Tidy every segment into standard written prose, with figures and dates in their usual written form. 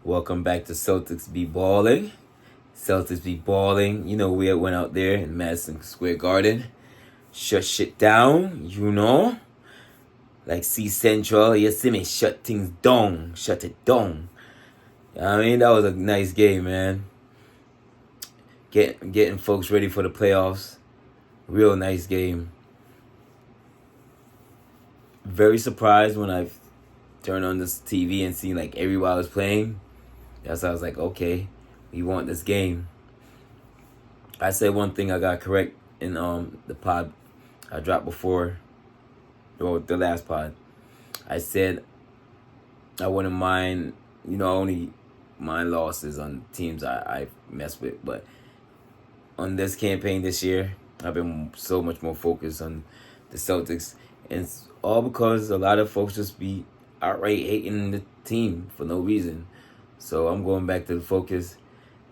Welcome back to Celtics Be Balling. Celtics Be Balling. You know, we went out there in Madison Square Garden. Shut shit down, you know? Like C Central, you see me? Shut things down. Shut it down. I mean, that was a nice game, man. Getting folks ready for the playoffs. Real nice game. Very surprised when I turned on this TV and seen like everybody was playing. That's why I was like, okay, we want this game. I said one thing I got correct in the pod I dropped before, or the last pod. I said I wouldn't mind, only mind losses on teams I mess with, but on this campaign this year, I've been so much more focused on the Celtics, and it's all because a lot of folks just be outright hating the team for no reason. So I'm going back to the focus,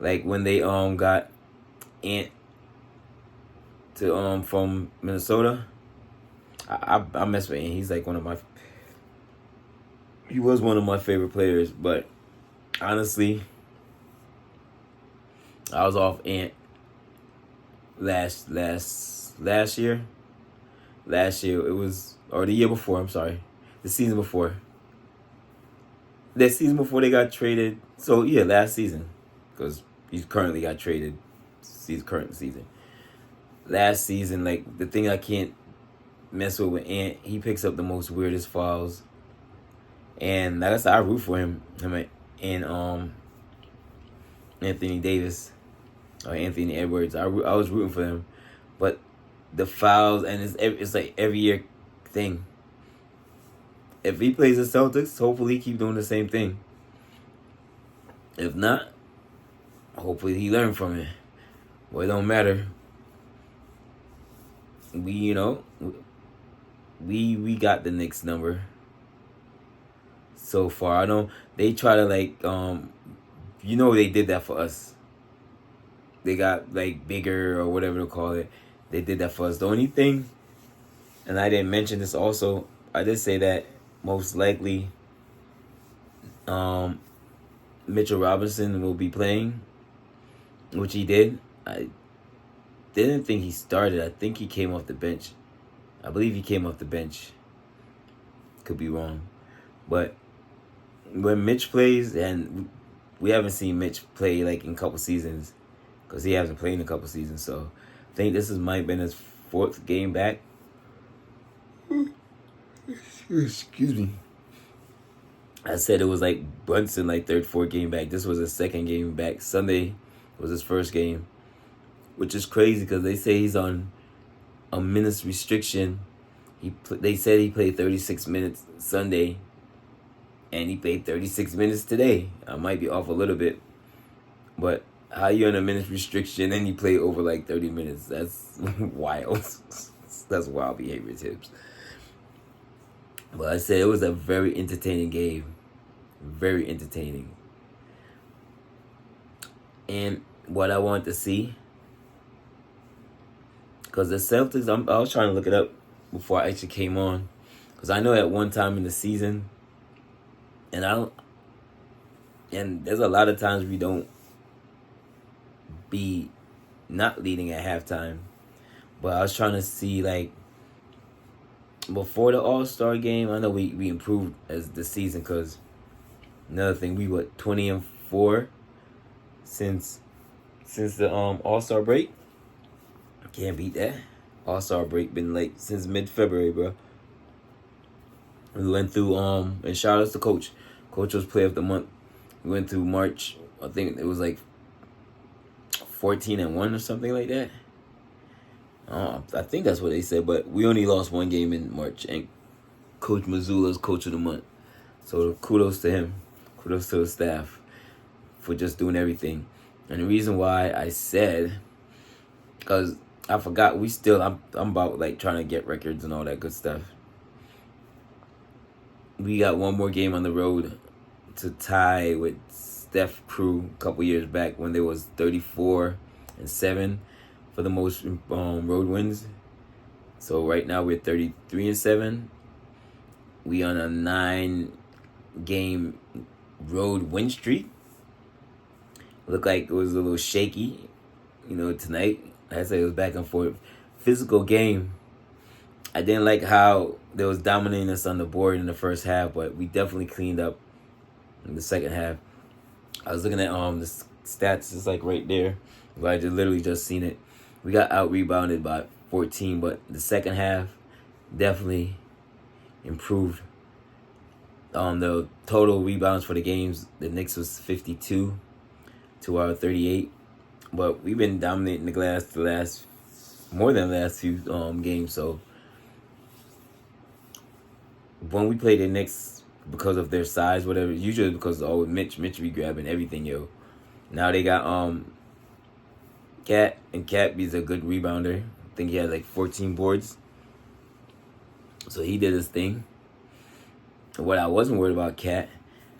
like when they got Ant to from Minnesota. I mess with Ant. He's like he was one of my favorite players, but honestly, I was off Ant last year. Last year it was, or the year before. I'm sorry, the season before. That season before they got traded. So yeah, last season, because he's currently got traded. Current season. Last season, like the thing I can't mess with Ant, he picks up the most weirdest fouls, and like I said, I root for him. And Anthony Davis or Anthony Edwards. I was rooting for them, but the fouls, and it's like every year thing. If he plays the Celtics, hopefully he keep doing the same thing. If not, hopefully he learn from it. Well, it don't matter. We got the Knicks number so far. I know they try to they did that for us. They got like bigger or whatever to call it. They did that for us. The only thing, and I didn't mention this also, I did say that most likely Mitchell Robinson will be playing, which he did. I didn't think he started. I think he came off the bench. I believe he came off the bench. Could be wrong. But when Mitch plays, and we haven't seen Mitch play like in a couple seasons, because he hasn't played in a couple seasons, so I think this might have been his 4th game back. Excuse me. I said it was like Brunson, like 3rd, 4th game back. This was his 2nd game back. Sunday was his 1st game, which is crazy because they say he's on a minutes restriction. They said he played 36 minutes Sunday, and he played 36 minutes today. I might be off a little bit, but how you on a minutes restriction and you play over like 30 minutes? That's wild. That's wild behavior tips. But I said it was a very entertaining game. Very entertaining. And what I wanted to see, because the Celtics, I was trying to look it up before I actually came on, because I know at one time in the season, and there's a lot of times we don't be not leading at halftime, but I was trying to see like before the All-Star game. I know we improved as the season, because another thing, we 20-4 since the All-Star break. Can't beat that. All-Star break been like since mid-February, bro. We went through and shout out to Coach. Coach was Player of the Month. We went through March. I think it was like 14-1 or something like that. I think that's what they said, but we only lost 1 game in March, and Coach Missoula's Coach of the Month. So kudos to him. Kudos to the staff for just doing everything. And the reason why I said, because I forgot, I'm about like trying to get records and all that good stuff. We got 1 more game on the road to tie with Steph crew a couple years back when there was 34-7 for the most road wins. So right now we're 33-7. We on a 9-game road win streak. Looked like it was a little shaky, tonight. I say it was back and forth. Physical game. I didn't like how they was dominating us on the board in the first half, but we definitely cleaned up in the second half. I was looking at the stats. It's like right there. I just literally just seen it. We got out rebounded by 14, but the second half definitely improved. The total rebounds for the games, the Knicks was 52 to our 38, but we've been dominating the last more than the last few games. So when we play the Knicks, because of their size, whatever, usually because Mitch be grabbing everything, yo. Now they got Cat, and Cat is a good rebounder. I think he had like 14 boards. So he did his thing. What I wasn't worried about Cat,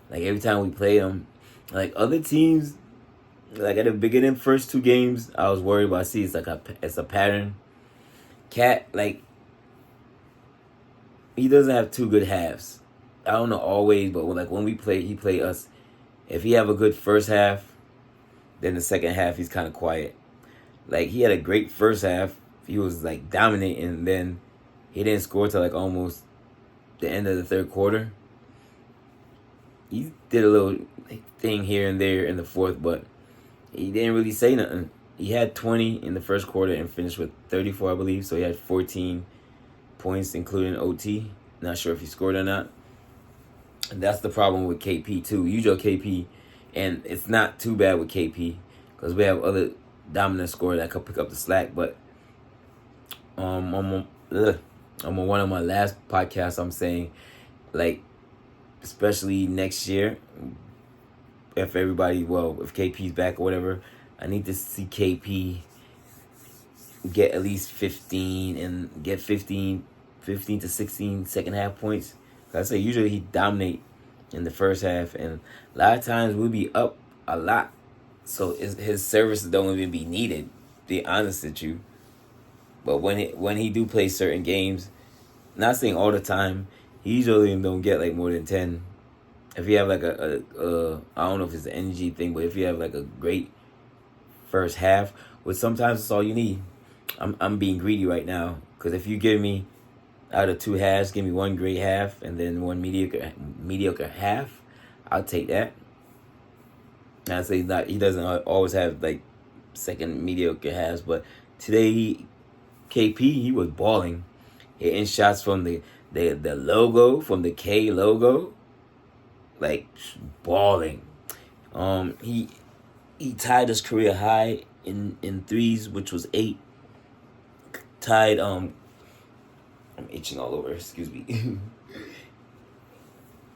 like every time we played him, like other teams, like at the beginning first two games, I was worried about. See, it's a pattern. Cat, like, he doesn't have two good halves. I don't know always, but when we play, he play us. If he have a good first half, then the second half he's kind of quiet. Like he had a great first half. He was like dominating, and then he didn't score till like almost the end of the third quarter. He did a little thing here and there in the fourth, but he didn't really say nothing. He had 20 in the first quarter and finished with 34, I believe. So he had 14 points, including OT. Not sure if he scored or not. And that's the problem with KP too. Usual KP, and it's not too bad with KP because we have other dominant scorers that could pick up the slack. But on one of my last podcasts, I'm saying, like, especially next year, if KP's back or whatever, I need to see KP get at least 15 and get 15 to 16 second half points. I say usually he dominate in the first half, and a lot of times we'll be up a lot, so his services don't even be needed. To be honest with you, but when he do play certain games, not saying all the time, he usually don't get like more than 10. If you have like a I don't know if it's an energy thing, but if you have like a great first half, which sometimes it's all you need. I'm being greedy right now because if you give me out of two halves, give me one great half and then one mediocre half, I'll take that. And I say that he doesn't always have like second mediocre halves, but today KP he was balling, hitting shots from the logo, from the K logo, like balling. He tied his career high in threes, which was 8. Tied I'm itching all over, excuse me.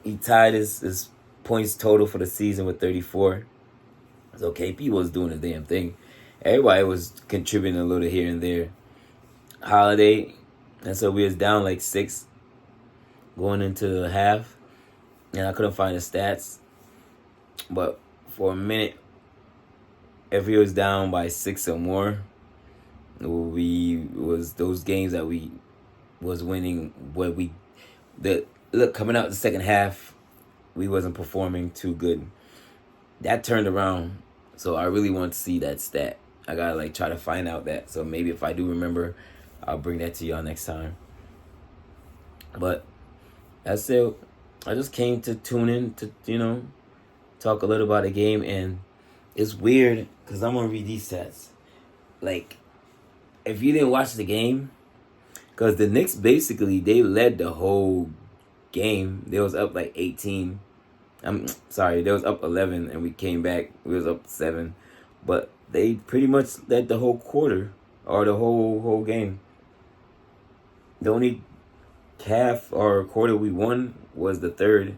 He tied his points total for the season with 34. So KP was doing the damn thing. Everybody was contributing a little here and there. Holiday, and so we was down like 6 going into the half, and I couldn't find the stats. But for a minute, if we was down by 6 or more, was those games that we was winning where coming out the second half, we wasn't performing too good. That turned around, so I really want to see that stat. I gotta like try to find out that. So maybe if I do remember, I'll bring that to y'all next time. But that's it. I just came to tune in to talk a little about the game, and it's weird because I'm gonna read these stats. Like, if you didn't watch the game, because the Knicks basically they led the whole game. They was up like 18. I'm sorry, they was up 11, and we came back. We was up 7, but they pretty much led the whole quarter or the whole game. The only half or quarter we won was the third.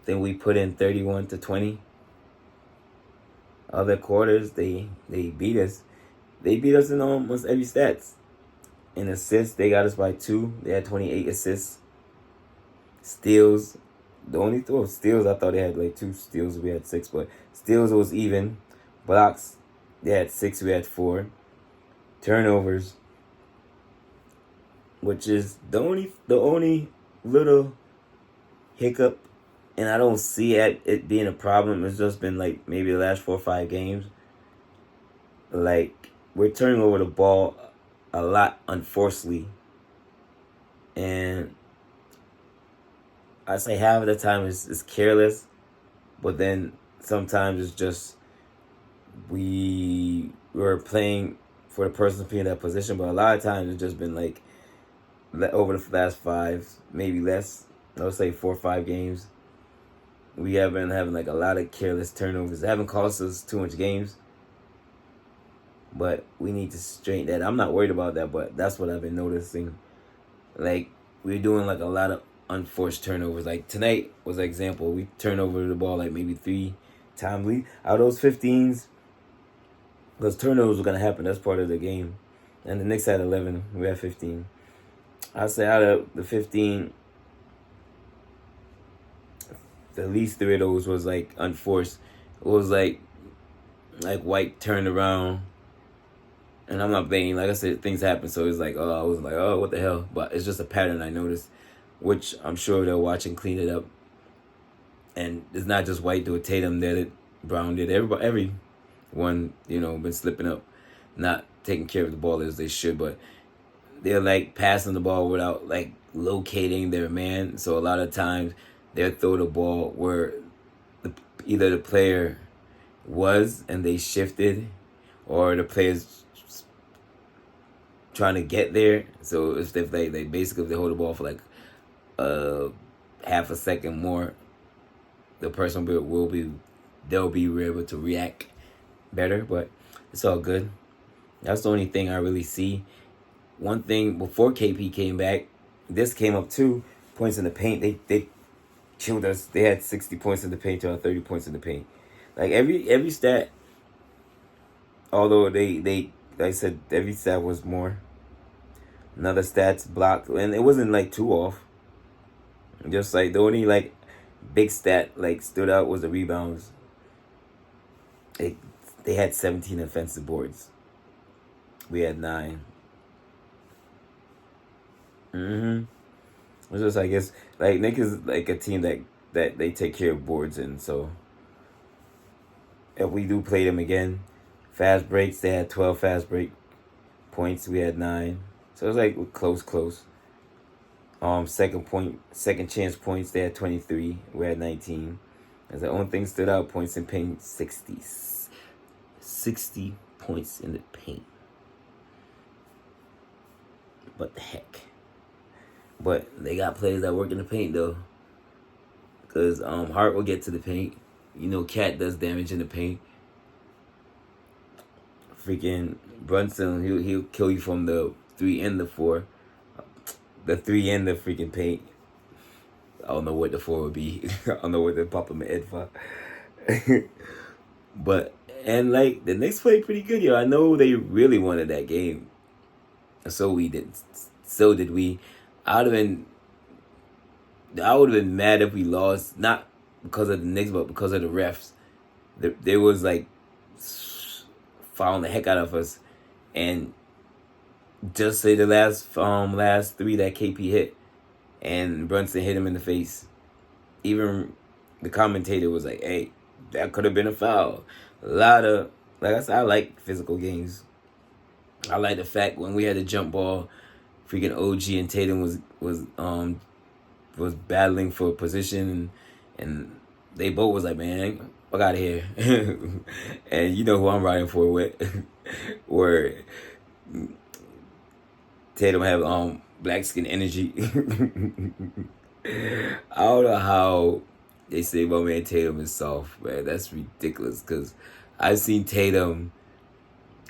Then we put in 31-20. Other quarters they beat us. They beat us in almost every stats. In assists, they got us by 2. They had 28 assists. Steals, steals, I thought they had like 2 steals. We had 6, but steals was even. Blocks, they had 6. We had 4. Turnovers, which is the only little hiccup and I don't see it being a problem. It's just been like maybe the last 4 or 5 games. Like, we're turning over the ball a lot, unfortunately. And I say half of the time it's careless, but then sometimes it's just we're playing for the person to be in that position. But a lot of times it's just been like over the last 5, maybe less, I would say 4 or 5 games, we have been having like a lot of careless turnovers. It haven't cost us too much games, but we need to straighten that. I'm not worried about that, but that's what I've been noticing. Like, we're doing like a lot of unforced turnovers. Like tonight was an example. We turned over the ball like maybe 3 times. Out of those 15s, because turnovers were gonna happen. That's part of the game. And the Knicks had 11. We had 15. I'd say out of the 15, at least 3 of those was like unforced. It was like White turned around, and I'm not blaming. Like I said, things happen, so it's like, I was like, what the hell? But it's just a pattern I noticed, which I'm sure they'll watch and clean it up. And it's not just White do it. Tatum did it. Brown did it. Everyone, been slipping up, not taking care of the ball as they should. But they're like passing the ball without like locating their man. So a lot of times they'll throw the ball where either the player was and they shifted, or the player's trying to get there. So if they basically if they hold the ball for like half a second more, the person they'll be able to react better. But it's all good. That's the only thing I really see. One thing, before KP came back, this came up too. Points in the paint. They killed us. They had 60 points in the paint to our 30 points in the paint. Like every stat, although they like I said, every stat was more. Another stats blocked, and it wasn't like too off. Just like the only like big stat like stood out was the rebounds. They had 17 offensive boards. We had 9. It's just, I guess, like Nick is like a team that they take care of boards, and so if we do play them again, fast breaks, they had 12 fast break points. We had 9. So it was like close. Second chance points, they had 23. We had 19. As the only thing stood out, points in paint, 60 points in the paint. What the heck? But they got players that work in the paint though, because Hart will get to the paint. Cat does damage in the paint. Freaking Brunson, he'll kill you from the 3 and the 4. The 3 and the freaking paint. I don't know what the 4 would be. I don't know what the pop him head for. But and like the Knicks played pretty good, yo. I know they really wanted that game. So we did. So did we. I would have been mad if we lost, not because of the Knicks, but because of the refs. They was like fouling the heck out of us, and just say the last 3 that KP hit, and Brunson hit him in the face. Even the commentator was like, "Hey, that could have been a foul." A lot of, like I said, I like physical games. I like the fact when we had a jump ball, freaking OG and Tatum was battling for position, and they both was like, "Man, fuck out of here." And you know who I'm riding for with, where Tatum have black skin energy. I don't know how they say my man Tatum is soft, man. That's ridiculous, because I've seen Tatum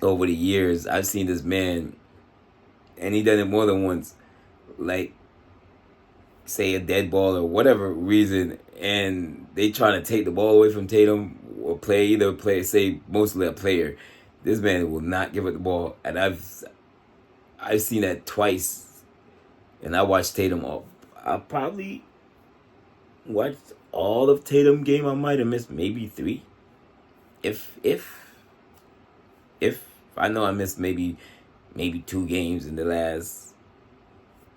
over the years. I've seen this man, and he done it more than once, like say a dead ball or whatever reason, and they trying to take the ball away from Tatum or say mostly a player. This man will not give up the ball, and I've seen that twice, and I watched Tatum all. I probably watched all of Tatum game. I might have missed maybe 3, if I know I missed maybe 2 games in the last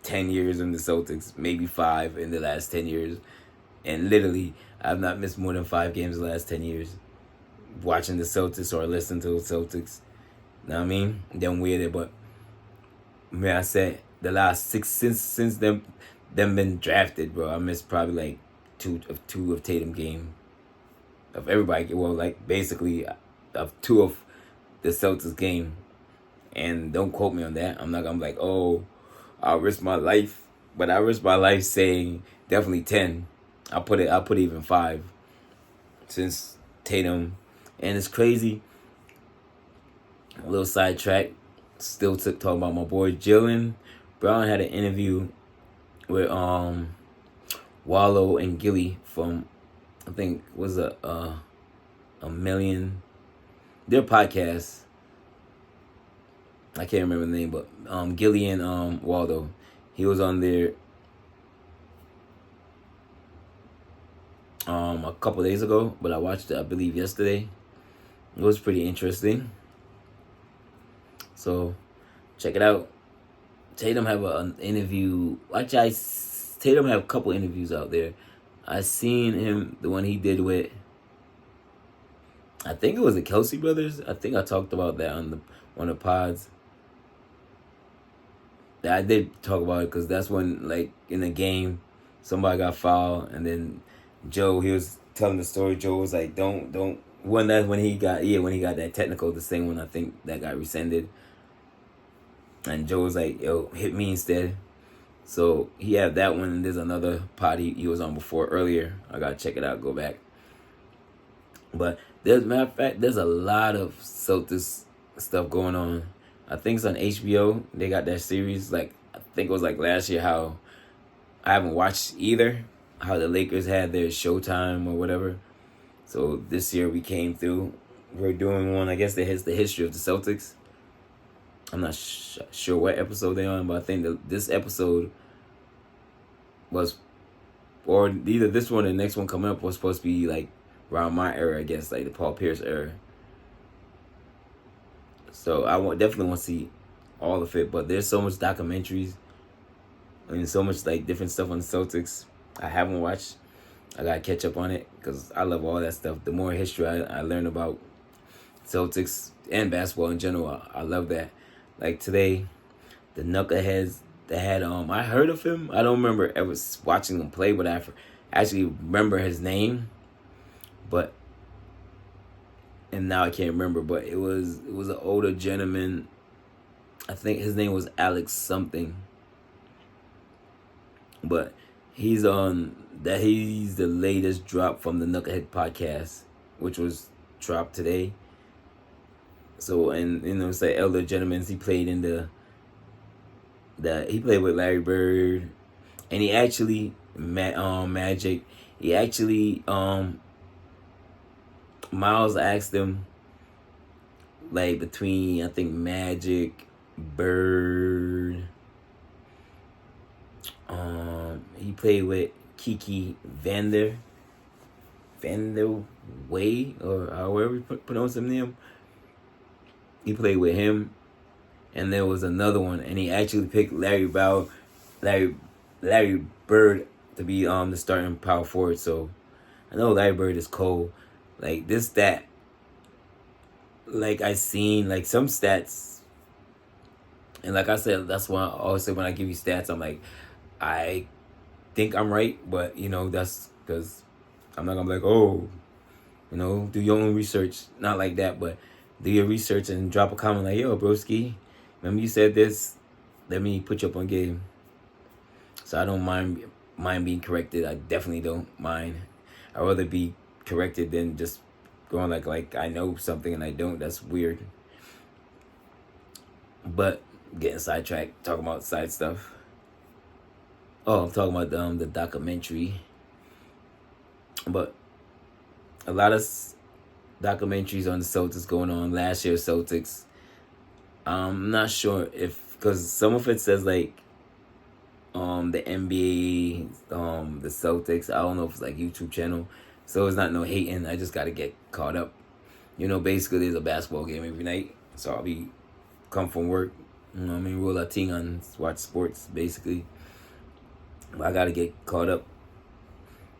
10 years in the Celtics, maybe 5 in the last 10 years. And literally, I've not missed more than 5 games the last 10 years. Watching the Celtics or listening to the Celtics. Know what I mean? Them weird, but man, I said the last 6 since them been drafted, bro. I missed probably like two of Tatum game of everybody. Well, like basically of 2 of the Celtics game. And don't quote me on that. I'm not gonna be like, oh, I'll risk my life, but I risk my life saying definitely 10. I'll put even 5 since Tatum, and it's crazy. A little sidetrack. Still talking about my boy Jalen Brown had an interview with Wallow and Gilly from, I think was a million, their podcast. I can't remember the name, but Gilly and Waldo, he was on there a couple days ago, but I watched it I believe yesterday. It was pretty interesting. So check it out. Tatum have an interview. Actually, Tatum have a couple interviews out there. I seen him, the one he did with, I think it was the Kelsey brothers. I think I talked about that on one of the pods. I did talk about it because that's when, like, in the game, somebody got fouled, and then Joe, he was telling the story. Joe was like, don't. When he got that technical, the same one I think that got rescinded. And Joe was like, yo, hit me instead. So he had that one, and there's another pod he was on before earlier. I gotta check it out, go back. But matter of fact, there's a lot of Celtics stuff going on. I think it's on HBO. They got that series, like, I think it was like last year, how I haven't watched either, how the Lakers had their Showtime or whatever. So this year we came through. We're doing one, I guess, that has the history of the Celtics. I'm not sure what episode they're on, but I think this episode was, or either this one or the next one coming up was supposed to be like around my era, I guess, like the Paul Pierce era. So I definitely want to see all of it, but there's so much documentaries and so much like different stuff on the Celtics I haven't watched. I gotta catch up on it because I love all that stuff. The more history I learn about Celtics and basketball in general, I love that. Like today, the knuckleheads that had I heard of him. I don't remember ever watching him play, but I actually remember his name. And now I can't remember, but it was an older gentleman. I think his name was Alex something. But he's the latest drop from the Knucklehead podcast, which was dropped today. So, and it's like elder gentlemen. He played in he played with Larry Bird, and he actually Magic. He actually Miles asked him, like, between, I think, Magic, Bird, he played with Kiki Vander Way, or however you pronounce his name. He played with him, and there was another one, and he actually picked Larry Bird to be the starting power forward. So I know Larry Bird is cold. Like this stat, like I seen like some stats, and like I said, that's why I always say when I give you stats, I'm like, I think I'm right, but that's because I'm not gonna be like, oh, do your own research, not like that, but do your research and drop a comment like, yo, broski, remember you said this, let me put you up on game. So I don't mind being corrected. I definitely don't mind. I'd rather be corrected than just going like I know something and I don't. That's weird. But getting sidetracked, talking about side stuff. Oh, I'm talking about the documentary. But a lot of documentaries on the Celtics going on. Last year's Celtics. I'm not sure because some of it says like the NBA, the Celtics. I don't know if it's like YouTube channel. So it's not no hating. I just gotta get caught up. Basically there's a basketball game every night. So I'll come from work. Roll a ting and watch sports basically. But I gotta get caught up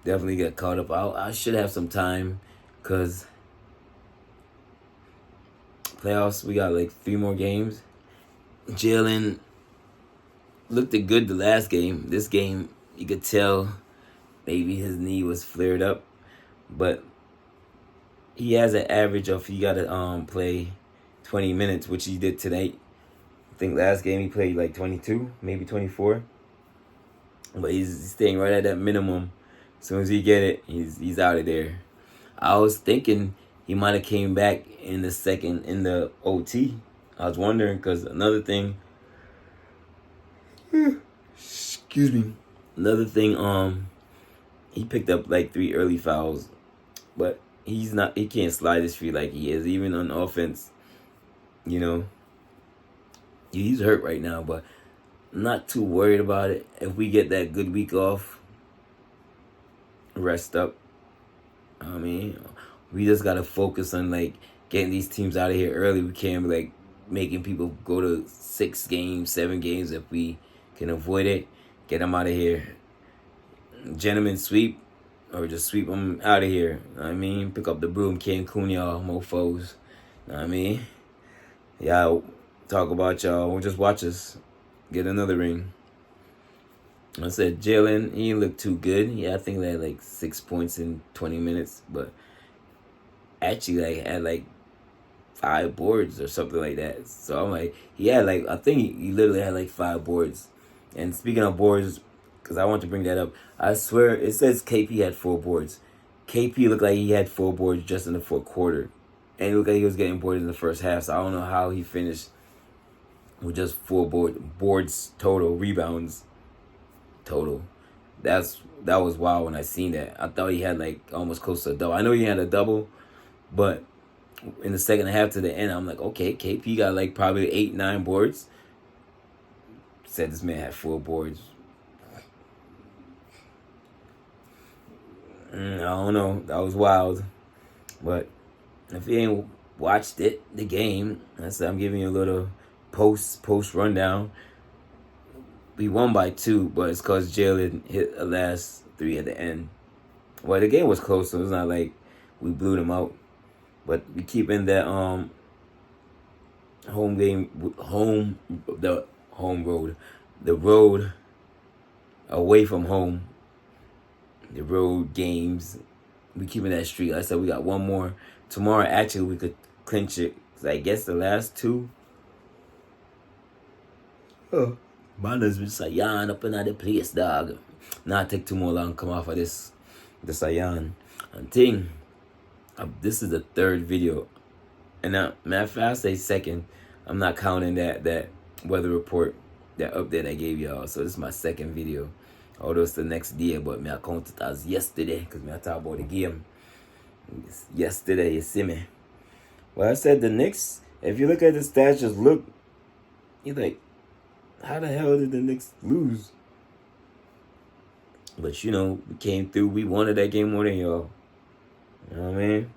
definitely get caught up. I should have some time, because playoffs, we got like 3 more games. Jalen looked good the last game. This game, you could tell maybe his knee was flared up, but he has an average of, he got to play 20 minutes, which he did tonight. I think last game he played like 22, maybe 24. But he's staying right at that minimum. As soon as he get it, he's out of there. I was thinking he might have came back in the OT. I was wondering, because another thing, excuse me, he picked up like 3 early fouls, but he can't slide his feet like he is, even on offense. You know, he's hurt right now, but I'm not too worried about it. If we get that good week off, rest up, I mean, we just gotta focus on like getting these teams out of here early. We can't be like making people go to 6 games, 7 games. If we can avoid it, get them out of here. Gentlemen sweep, or just sweep them out of here. I mean, pick up the broom, Cancun, y'all mofos. I mean, y'all talk about y'all. We'll just watch us get another ring. I said Jalen, he didn't look too good. Yeah, I think they had like 6 points in 20 minutes, but actually like had like 5 boards or something like that. So I'm like, he had like, I think he literally had like 5 boards. And speaking of boards, because I want to bring that up, I swear it says KP had 4 boards. KP looked like he had 4 boards just in the fourth quarter, and it looked like he was getting boards in the first half. So I don't know how he finished with just 4 boards total, rebounds total. That was wild when I seen that. I thought he had like almost close to a double. I know he had a double, but in the second half to the end, I'm like, okay, KP got like probably 8, 9 boards. Said this man had 4 boards. I don't know. That was wild. But if you ain't watched it, the game, I said I'm giving you a little post rundown. We won by 2, but it's because Jalen hit the last 3 at the end. Well, the game was close, so it's not like we blew them out. But we keeping that the road away from home, the road games. We keeping that streak. Like I said, we got 1 more tomorrow. Actually, we could clinch it. 'Cause I guess the last 2. Oh. Manners with Sayan up in the place, dog. Not take too more long come off of the Sayan. And thing, this is the 3rd video. And now, matter of fact, I say 2nd. I'm not counting that weather report, that update I gave y'all. So this is my 2nd video. Although it's the next day, but me I count it as yesterday, because me I talk about the game. It's yesterday, you see me. Well, I said the Knicks, if you look at the stats, just look, you're like, how the hell did the Knicks lose? But, you know, we came through. We wanted that game more than y'all. You know what I mean?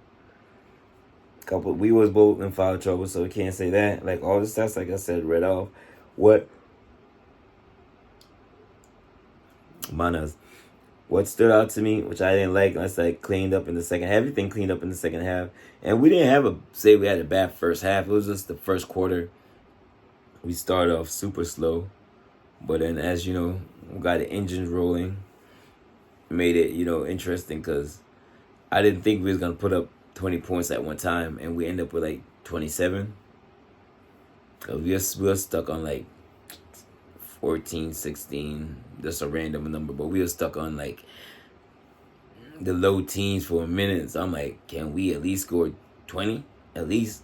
We was both in foul trouble, so we can't say that. Like, all the stats, like I said, read off. What stood out to me, which I didn't like, unless I cleaned up in the second half. Everything cleaned up in the second half. And we didn't we had a bad first half. It was just the first quarter. We started off super slow. But then, as you know, we got the engines rolling. Made it, interesting, because I didn't think we was going to put up 20 points at one time. And we ended up with like 27. Because we were stuck on like 14, 16, just a random number, but we were stuck on like the low teens for a minute. So I'm like, can we at least score 20? At least.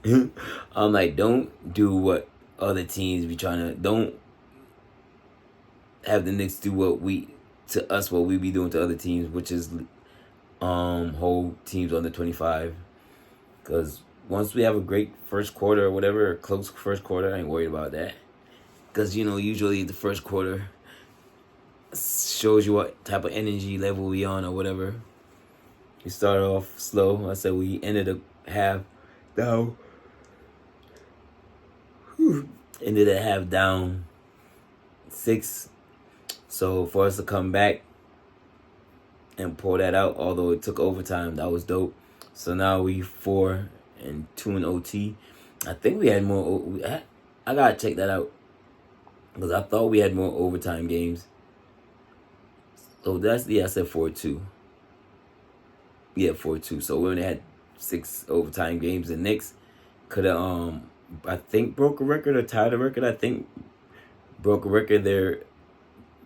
I'm like, don't do what other teams be trying to, don't have the Knicks do what we be doing to other teams, which is hold teams under 25. Because once we have a great first quarter or whatever, a close first quarter, I ain't worried about that. Because, usually the first quarter shows you what type of energy level we on or whatever. We started off slow. I said we ended the half down. Ended the half down 6. So for us to come back and pull that out. Although it took overtime, that was dope. So now we 4-2 in OT. I think we had more. I gotta check that out because I thought we had more overtime games. So I said 4-2. Yeah, 4-2. So we only had 6 overtime games. The Knicks could have I think broke a record or tied a record. I think broke a record.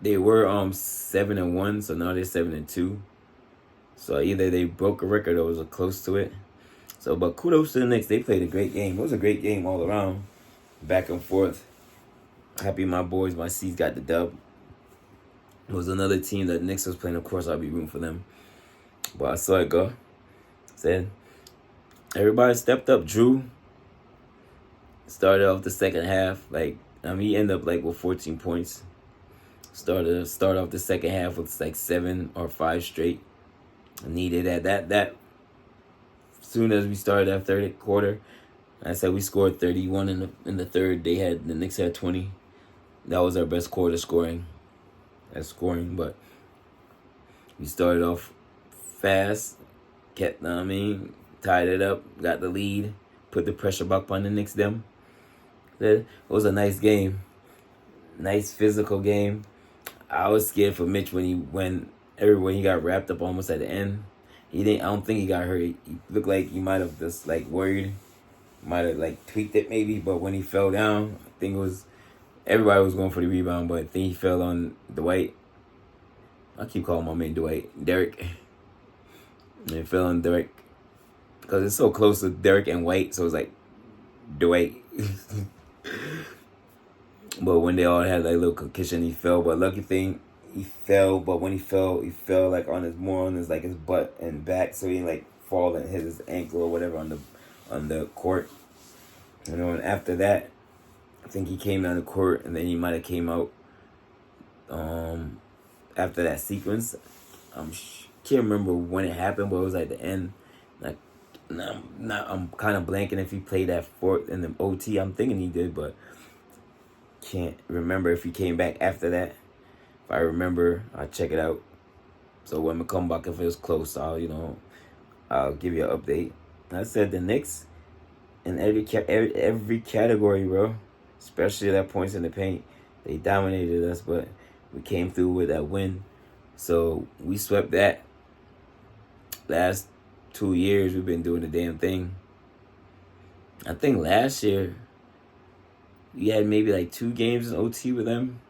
They were 7-1, so now they're 7-2. So either they broke a record or was close to it. So, but kudos to the Knicks. They played a great game. It was a great game all around, back and forth. Happy my boys, my C's got the dub. It was another team that Knicks was playing. Of course, I'll be rooting for them. But I saw it go. Said everybody stepped up. Drew started off the second half. He ended up with 14 points. Start off the second half with 7 or 5 straight. Needed that. As soon as we started that third quarter, I said we scored 31 in the third. The Knicks had 20. That was our best quarter scoring. But we started off fast, tied it up, got the lead, put the pressure back on the Knicks them. It was a nice game. Nice physical game. I was scared for Mitch when he got wrapped up almost at the end. I don't think he got hurt. He looked like he might have just worried. Might have tweaked it maybe, but when he fell down, I think everybody was going for the rebound, but I think he fell on Dwight. I keep calling my man Derek. And he fell on Derek because it's so close to Derek and White, so it's Dwight. But when they all had little concussion, he fell. But lucky thing, he fell. But when he fell on his butt and back, so he didn't fall and hit his ankle or whatever on the court. And after that, I think he came down the court, and then he might have came out after that sequence. Can't remember when it happened, but it was at the end. I'm kind of blanking if he played that fourth in the OT. I'm thinking he did, but can't remember if he came back after that. If I remember, I'll check it out. So when we come back, if it was close, I'll give you an update. I said the Knicks in every category, bro. Especially that points in the paint. They dominated us, but we came through with that win. So we swept that. Last 2 years, we've been doing the damn thing. I think last year, we had maybe 2 games in OT with them.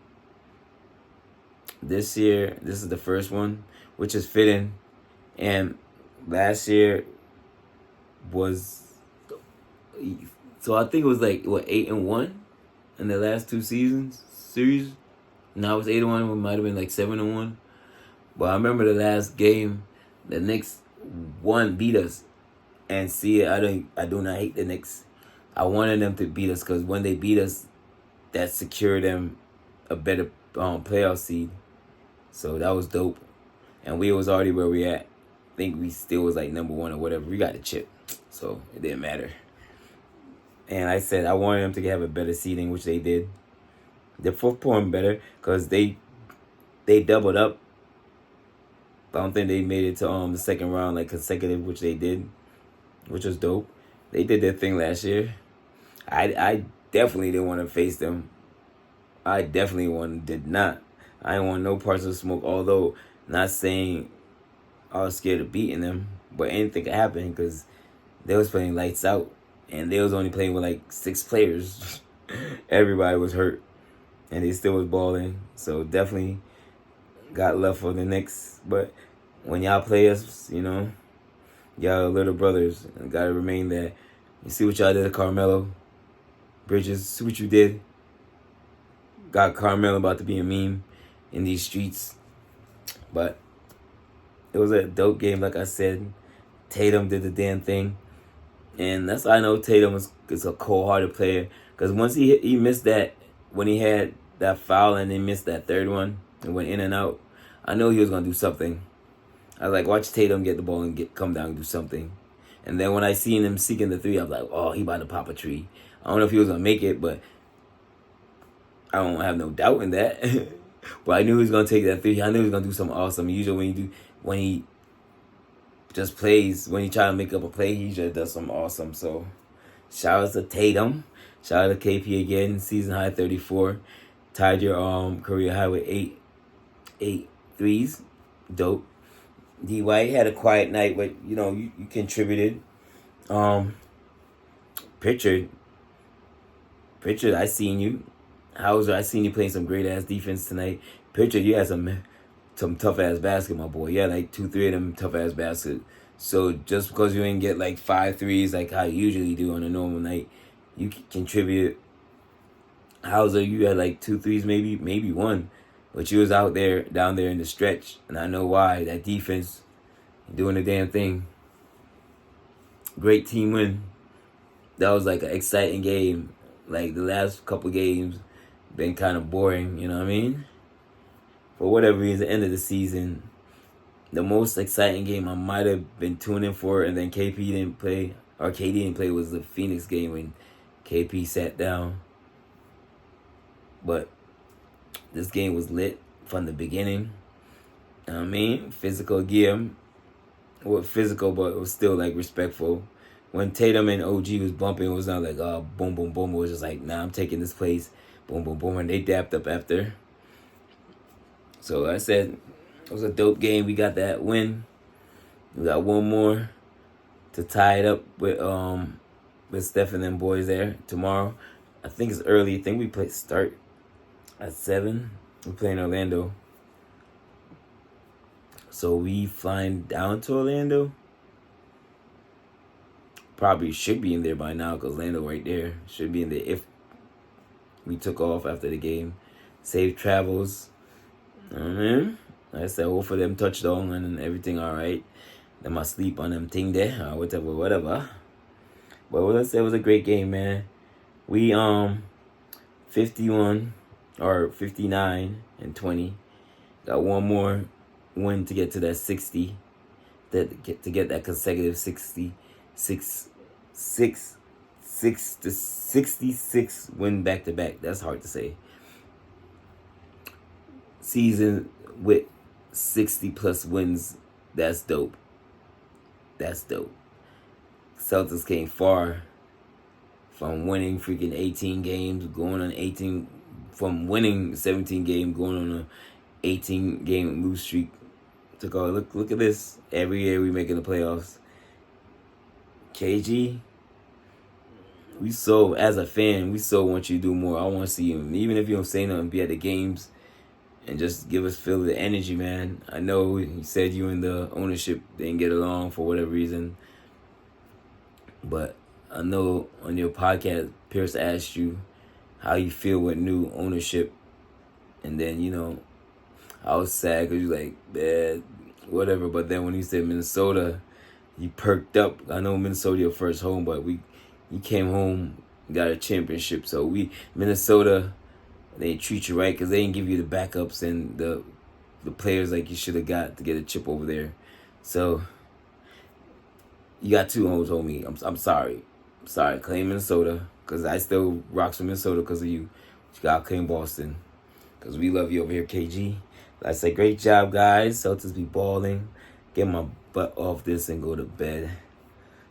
This year, this is the first one, which is fitting. And last year was... So I think it was 8-1 in the last 2 series. Now it's 8-1. It might have been 7-1. But I remember the last game, the Knicks beat us. And I do not hate the Knicks. I wanted them to beat us because when they beat us, that secured them a better playoff seed. So that was dope. And we was already where we at. I think we still was number 1 or whatever. We got a chip. So it didn't matter. And I said I wanted them to have a better seeding, which they did. They performed better because they doubled up. I don't think they made it to the second round consecutive, which they did, which was dope. They did their thing last year. I definitely didn't want to face them. I definitely did not. I didn't want no parts of the smoke, although not saying I was scared of beating them, but anything could happen because they was playing lights out, and they was only playing with 6 players. Everybody was hurt, and they still was balling. So definitely got love for the Knicks. But when y'all play us, y'all little brothers, and gotta remain there. You see what y'all did to Carmelo. Bridges, see what you did. Got Carmelo about to be a meme in these streets. But it was a dope game, like I said. Tatum did the damn thing. And that's how I know Tatum is a cold-hearted player. Because once he missed that, when he had that foul and he missed that third one and went in and out, I know he was going to do something. I was watch Tatum get the ball and come down and do something. And then when I seen him seeking the 3, I was oh, he about to pop a tree. I don't know if he was going to make it, but I don't have no doubt in that. But I knew he was going to take that 3. I knew he was going to do something awesome. Usually when you when he just plays, when he try to make up a play, he just does something awesome. So shout out to Tatum. Shout out to KP again. Season high 34. Tied your career high with eight threes. Dope. D White had a quiet night, but you contributed. Pritchard, I seen you. Hauser, I seen you playing some great ass defense tonight. Pritchard, you had some tough ass basket, my boy. You had like 2-3 of them tough ass baskets. So just because you didn't get like 5 threes like how you usually do on a normal night, you can contribute. Hauser, you had like 2 threes, maybe one, but you was out there down there in the stretch, and I know why. That defense doing the damn thing. Great team win. That was like an exciting game. Like the last couple games been kind of boring, you know what I mean? For whatever reason, end of the season, the most exciting game I might have been tuning for, and then KP didn't play, or KD didn't play, was the Phoenix game when KP sat down. But this game was lit from the beginning. You know what I mean? Physical game. Well, physical, but it was still like respectful. When Tatum and OG was bumping, it was not like, boom, boom, boom. It was just like, nah, I'm taking this place. Boom, boom, boom. And they dapped up after. So like I said, it was a dope game. We got that win. We got one more to tie it up with Steph and them boys there tomorrow. I think it's early. I think we start at 7. We're playing Orlando. So we flying down to Orlando. Probably should be in there by now because Orlando right there. Should be in there if we took off after the game. Safe travels. Like I said, hope for them touchdown and everything alright. Them I sleep on them thing there. Whatever. But what I said, was a great game, man. We 51 or 59 and 20. Got one more win to get to that 60. To get that consecutive 66 win back to back. That's hard to say. Season with 60 plus wins. That's dope. Celtics came far from winning freaking 18 games, going on 18, from winning 17 games, going on a 18 game lose streak. Took all look at this. Every year we making the playoffs. KG, as a fan, we so want you to do more. I want to see you, even if you don't say nothing, be at the games and just feel the energy, man. I know you said you and the ownership didn't get along for whatever reason, but I know on your podcast, Pierce asked you how you feel with new ownership, and then I was sad because you're like, man, whatever. But then when you said Minnesota, you perked up. I know Minnesota your first home, but you came home, got a championship. So Minnesota, they treat you right because they didn't give you the backups and the players like you should have got to get a chip over there. So you got 2 homes, homie. I'm sorry. Claim Minnesota because I still rocks with Minnesota because of you. But you got to claim Boston because we love you over here, KG. Like I said, great job, guys. Celtics be balling. Get my butt off this and go to bed.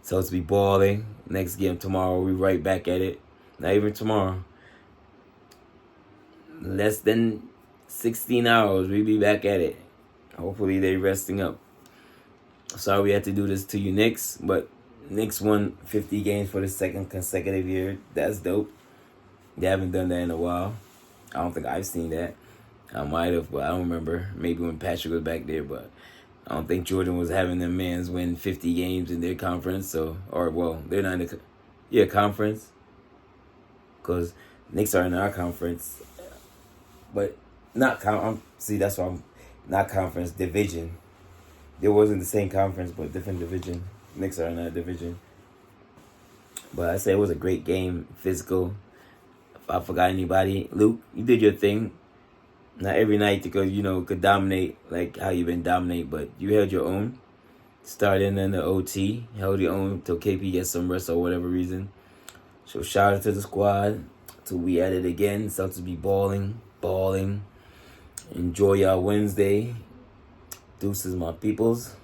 Celtics be balling. Next game tomorrow, we right back at it. Not even tomorrow. Less than 16 hours, we be back at it. Hopefully they resting up. Sorry we had to do this to you, Knicks, but Knicks won 50 games for the second consecutive year. That's dope. They haven't done that in a while. I don't think I've seen that. I might have, but I don't remember. Maybe when Patrick was back there, but I don't think Jordan was having them mans win 50 games in their conference. They're not in the conference, because Knicks are in our conference, but not that's why I'm not conference, division. It wasn't the same conference, but different division. Knicks are in that division. But I say it was a great game, physical. If I forgot anybody, Luke, you did your thing. Not every night because could dominate like how you've been dominating, but you held your own. Starting in the OT, held your own till KP gets some rest or whatever reason. So shout out to the squad. Till we at it again. Celtics be balling. Enjoy y'all Wednesday. Deuces, my peoples.